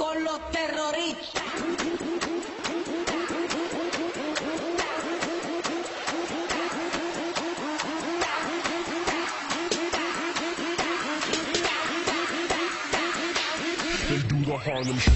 con los terroristas. They do the Harlem Shake.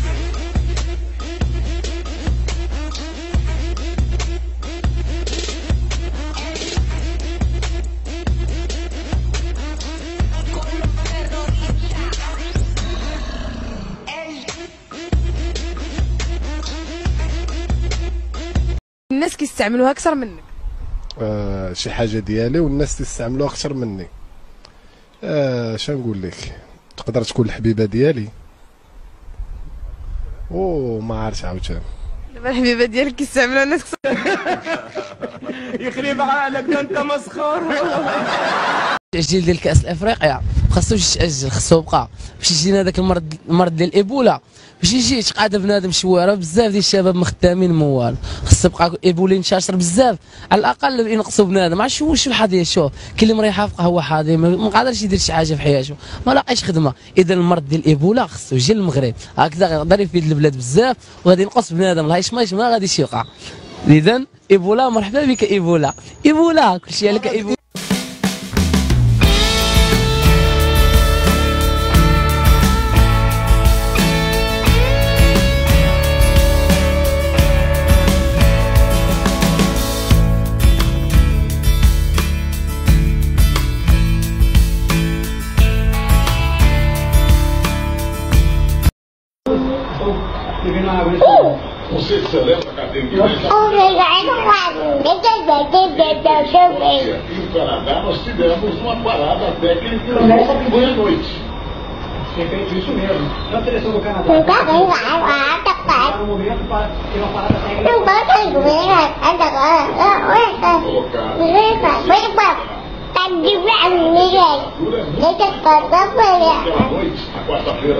الناس كيستعملوها اكثر منك. شي حاجه ديالي والناس تستعملوها اكثر مني. شنقول لك، تقدر تكون الحبيبه ديالي. ما عرفتش عاوتاني. دابا الحبيبه ديالك كيستعملوها الناس اكثر. يخرب عقلك ده انت مسخره. التأجيل ديال كأس الافريقيا خاصوش يتأجل، خاصو يبقى باش يجينا هذاك المرض ديال الايبولا، باش يجي يتقعد بنادم شويه. بزاف ديال الشباب مخدامين موال، خاص يبقى ايبولا ينتشر بزاف، على الاقل ينقصوا بنادم. عرفت شو الحظيه؟ شوف كاين اللي مريح يبقى هو حاضي، ما قادرش يدير شي حاجه في حياته، ما لاقيش خدمه. اذا المرض ديال الايبولا خاصو يجي للمغرب، هكذا يقدر يفيد البلاد بزاف وغادي ينقص بنادم. الله يشماش ما غاديش يوقع. اذا ايبولا مرحبا بك ايبولا، ايبولا كلشي عليك ايبولا. Você se lembra, Catarina? Aqui no Canadá nós tivemos uma parada técnica foi à noite. Tinha feito isso mesmo. Não interessou no Canadá. No momento tem uma parada técnica. Aquela noite, na quarta-feira,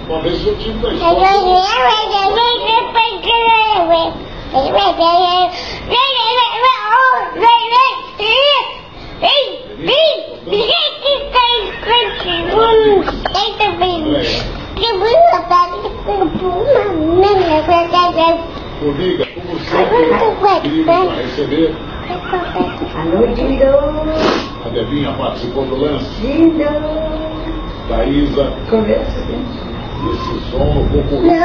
uma vez eu tive da escola. Formiga, como sempre, queríamos para receber. Alô, Dindo. A Debinha participou do lance. Dindo. Daísa. Conversa, Esse som eu vou correr.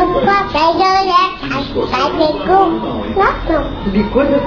Bicuda.